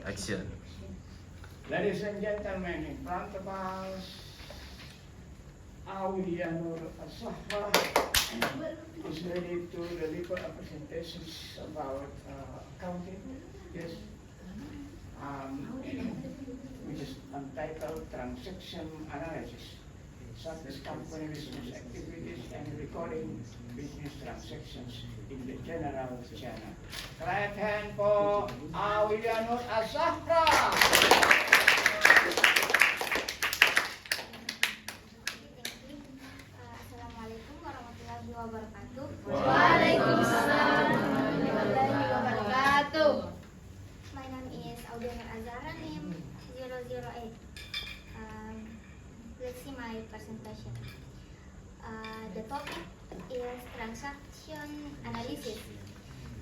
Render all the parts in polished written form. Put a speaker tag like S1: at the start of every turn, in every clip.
S1: Action.
S2: Ladies and gentlemen, in front of us, Aulianur Asahra is ready to deliver a presentation about accounting. Yes. Which is entitled Transaction Analysis. Such company business activities and recording business transactions in the general channel. Clap hand for Aulianur Asahra.
S3: Assalamualaikum warahmatullahi wabarakatuh.
S4: Waalaikumsalam warahmatullahi wabarakatuh.
S3: My name is Aulianur Asahra, name 008. Let's see my presentation. The topic is transaction analysis,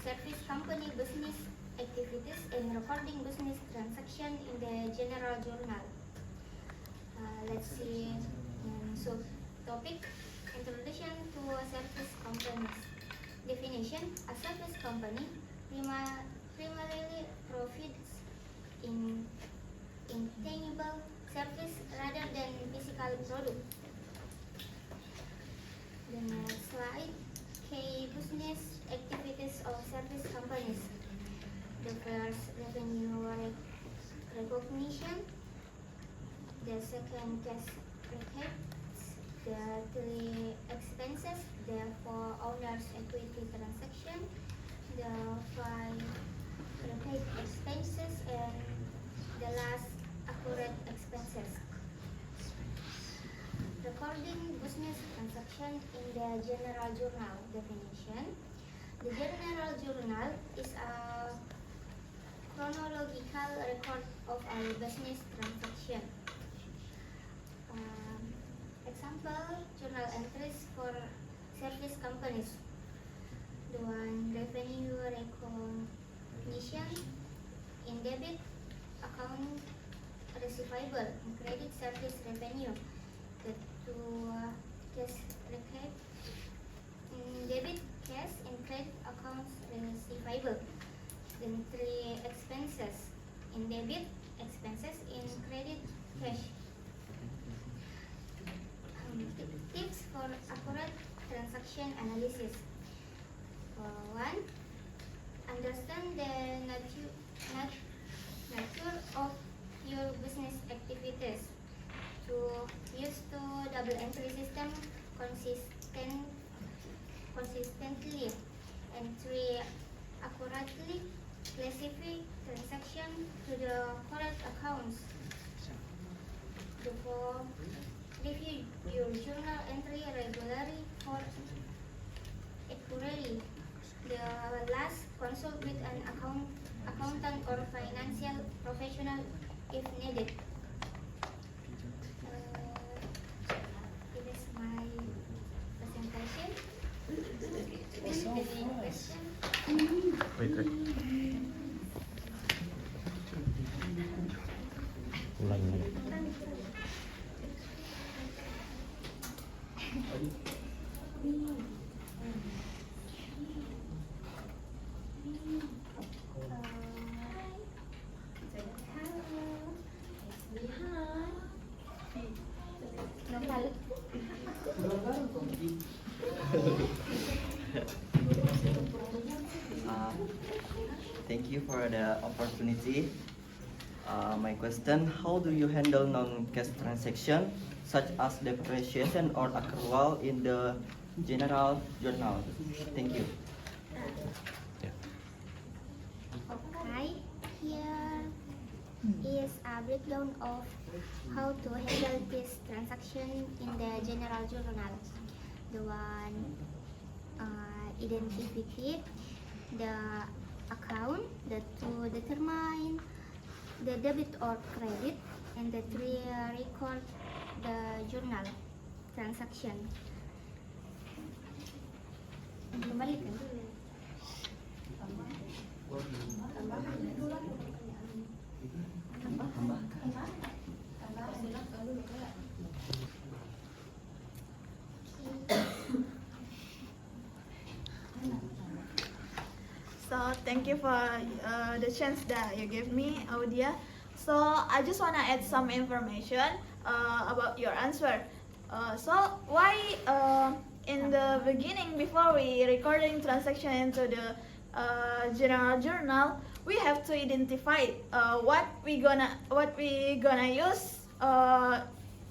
S3: service company business activities and recording business transaction in the general journal. Let's see. Topic: Introduction to service companies. Definition: a service company primarily provides intangible service rather than physical product. The next slide: key business activities of service companies. The first, revenue recognition. The second, cash receipts. The three, expenses. The four, owner's equity transaction. The five, prepaid expenses, and the last, accurate expenses. Recording business transaction in the general journal. Definition: the general journal is a chronological record of a business transaction. Example, journal entries for service companies. The one, revenue recognition in debit account receivable and credit service revenue. The two, cash receipt in debit cash and credit accounts receivable. Then three, expenses in debit, expenses in credit cash. Tips for accurate transaction analysis. One, understand the nature of your business activities. Two, use to double entry system consistently. And three, accurately classify transaction to the correct accounts. The four, review your journal entry regularly for accuracy. The last, consult with an accountant or financial professional if needed. It is my presentation.
S1: Wait. Ulang lagi.
S4: Thank you for the opportunity. My question: how do you handle non-cash transaction such as depreciation or accrual in the general journal? Thank you.
S3: Okay, here is a breakdown of how to handle this transaction in the general journal. The one, identify the account. The two, determine the debit or credit. And the three, record the journal transaction. Kembalikan dulu.
S5: So
S1: Thank you for the chance that you gave me, Audia. So I just wanna add some information about your answer. So why in the beginning, before we recording transaction into the general journal, we have to identify what we gonna use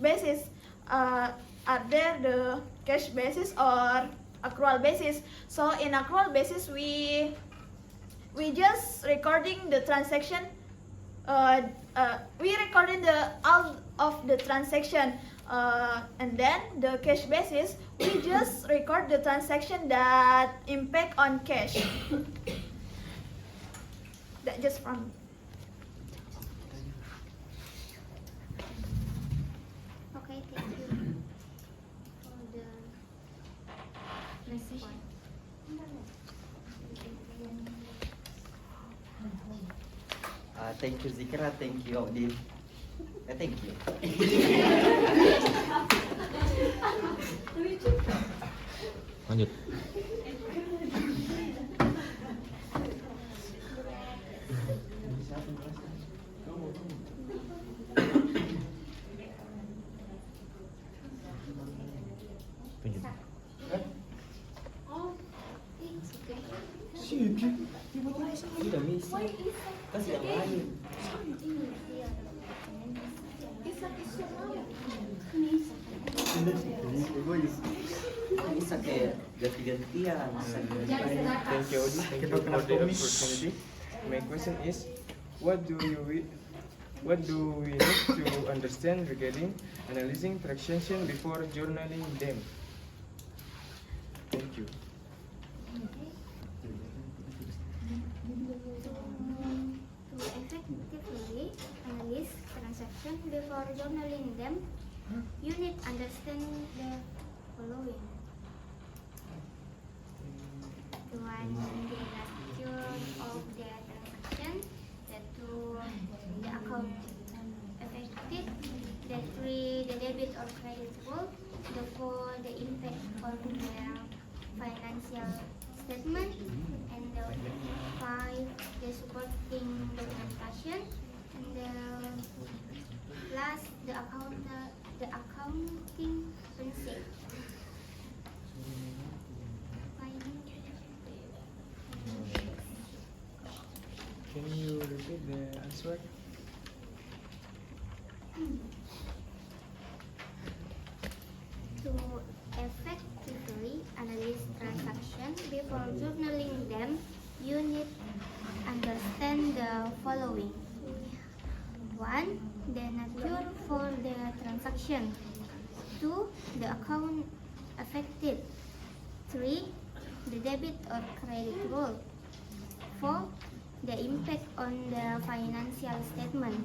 S1: basis. Are there the cash basis or accrual basis? So in accrual basis, we just recording the transaction. We recording the all of the transaction, and then the cash basis, we just record the transaction that impact on cash. That just from.
S3: Okay, thank you for the response.
S4: Thank you Zikra, thank you Audi. Thank you.
S5: Lanjut.
S4: Tidak bisa. Kasih yang lain. Bisa kayak ganti-gantian.
S6: Thank you, Audi. Thank you for the opportunity. My question is, what do we need to understand regarding analyzing transaction before journaling them? Thank you.
S3: To effectively analyze transactions before journaling them, you need understand the following. One, the nature of the transaction. The two, the account affected. The three, the debit or credit rule. The four, the impact on the financial statement. And the five, the supporting documentation. And the last, the accounting principle.
S6: Can you repeat the answer?
S3: To effectively analyze transactions before journaling them, you need understand the following. One, the nature for the transaction. Two, the account affected. Three, the debit or credit rule. Four, the impact on the financial statement.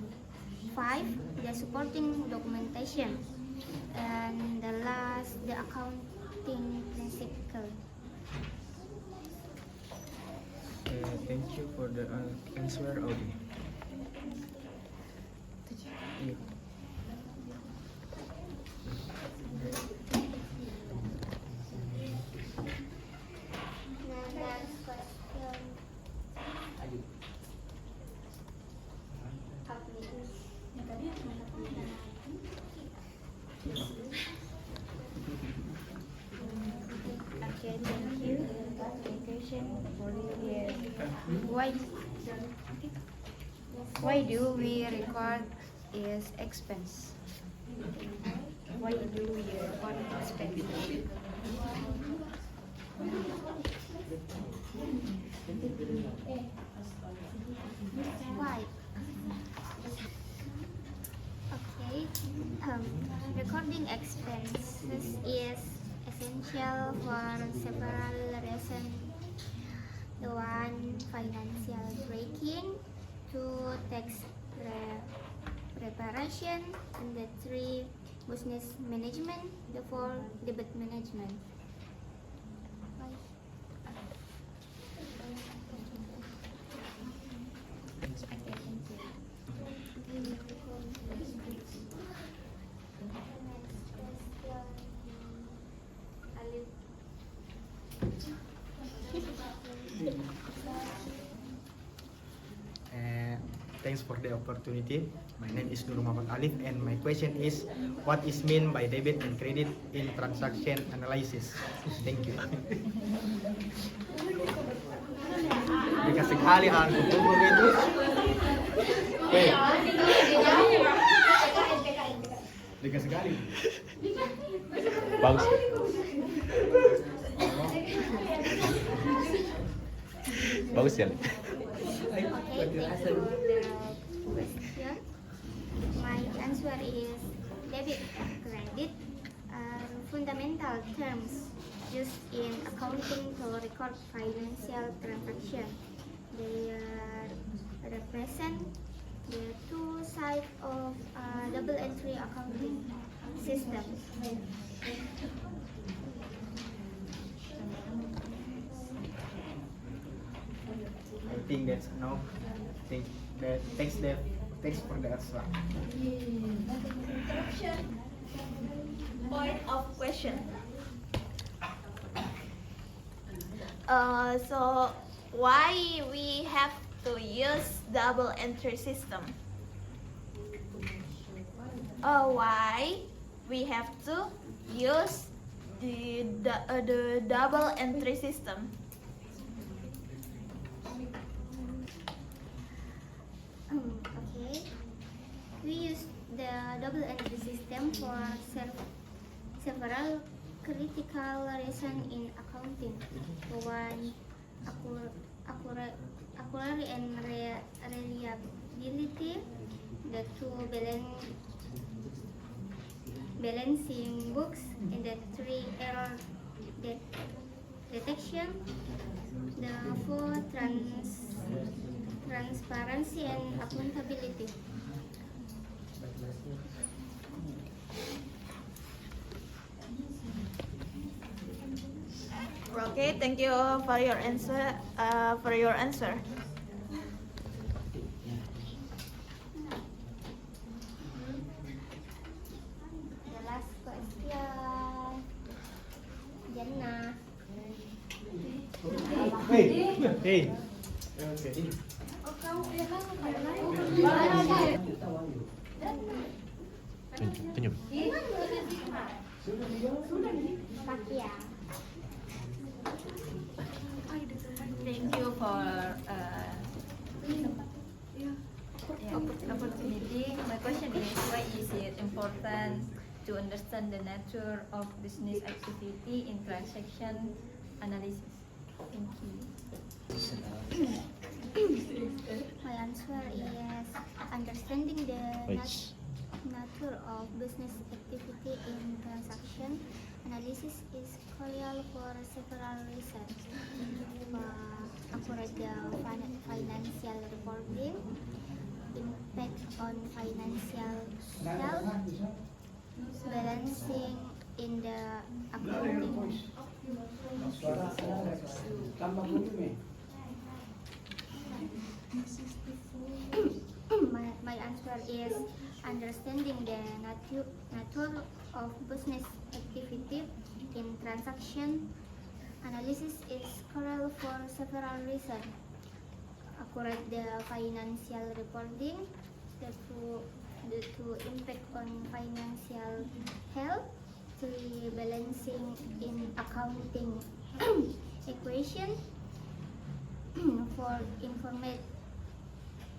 S3: Five, the supporting documentation. And the last, the accounting principle.
S6: Thank you for the answer, Audi. You.
S3: Next question. Okay, thank you. The question for you is why do we record is expense? Why do we record expense? Why? Okay. Recording expenses is essential for several reasons. The one, financial tracking. Two, tax preparation. And the three, business management. The four, debit management. Why?
S7: thanks for the opportunity. My name is Nur Muhammad Alif, and my question is, what is mean by debit and credit in transaction analysis? Thank you. Dekat sekali aku ngomong itu. Dekat sekali.
S5: Bagus. Bagus ya.
S3: Okay, thank you for the question. My answer is debit and credit are fundamental terms used in accounting to record financial transaction. They represent the two sides of a double entry accounting system.
S7: I think that's enough. Thanks for the answer.
S1: Point of question. So why we have to use double entry system? Why we have to use the double entry system?
S3: Okay. We use the double entry system for several critical reasons in accounting. One, accuracy and reliability. The two, balancing books. And the three, error detection. The four, transparency and accountability.
S1: Okay, thank you for your answer.
S3: The last question, Jannah.
S7: Hey.
S5: Senyum.
S3: Pakia.
S8: Thank you for opportunity. My question is, why is it important to understand the nature of business activity in transaction analysis? Thank you.
S3: My answer is understanding the nature of business activity in transaction analysis is crucial for several reasons. Accurate financial reporting, impact on financial health, balancing in the accounting.
S2: Tambah volume.
S3: My answer is understanding the nature of business activity in transaction analysis is crucial for several reasons. Accurate the financial reporting, the two impact on financial health, three, balancing in accounting equation, for informed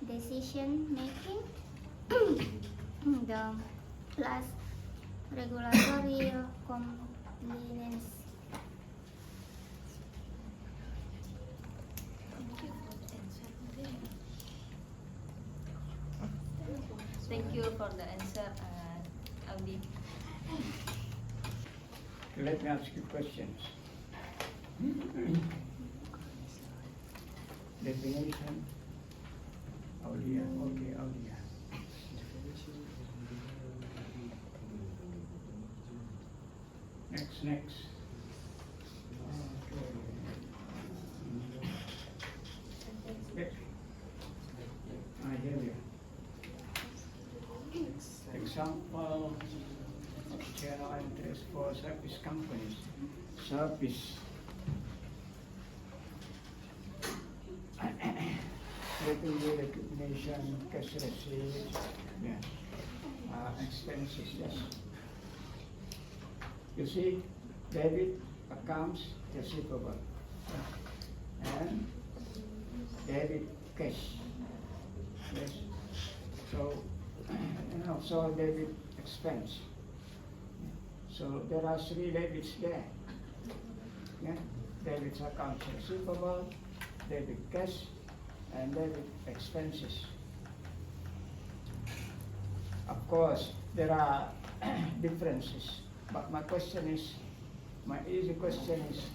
S3: decision making, the plus regulatory compliance.
S8: Thank you for the answer, Audi.
S2: Let me ask you questions. Definition. Aulia. Okay, Aulia. Next. Okay. I hear you. Example of general interest for service companies. Service. So getting the recognition, cash receipts, yeah. Expenses, yes. You see, debit accounts receivable and debit cash. Yes. So, so debit expense. So there are 3 debits there. Yeah. Debit accounts receivable, debit cash, and debit expenses. Of course, there are differences, but my easy question is,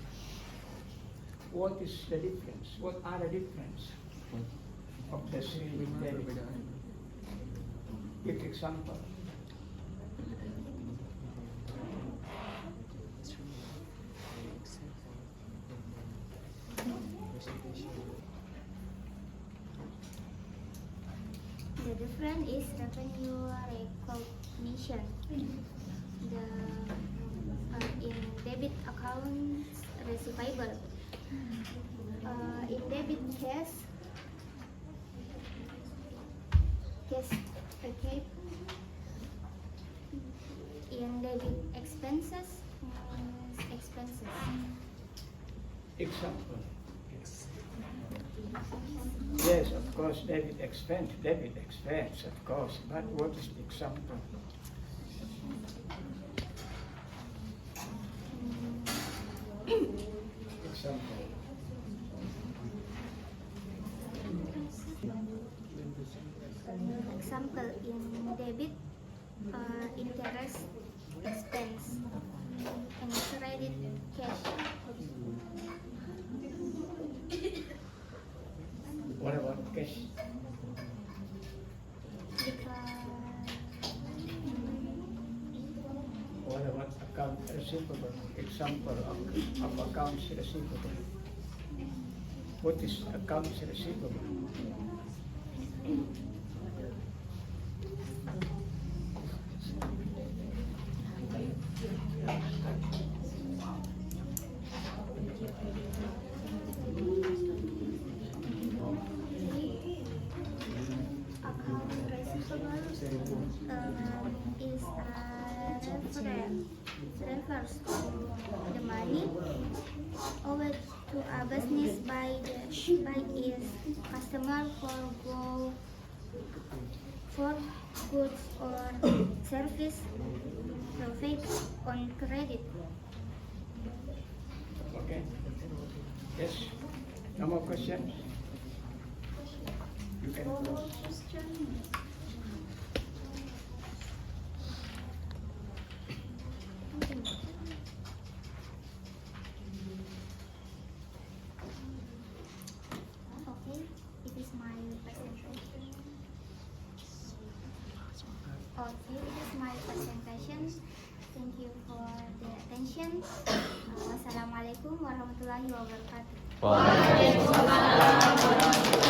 S2: what is the difference? What are the difference of the 3 debit? Give example.
S3: The difference is revenue recognition. In debit accounts receivable. In debit cash okay. In debit expenses.
S2: Example. Yes, of course, debit expense, of course, but what is the example? Example.
S3: Example, in debit, interest expense, and credit cash.
S2: What about cash? What about account receivable? Example of accounts receivable. What is accounts receivable?
S3: Refers to the money owed to a business by its customer for goods or service provided on credit.
S2: Okay. Yes. No more questions? You can close.
S3: Okay, it is my presentation. Okay, it is my presentation. Thank you for the attention. Wassalamualaikum warahmatullahi wabarakatuh.
S5: Waalaikumsalam.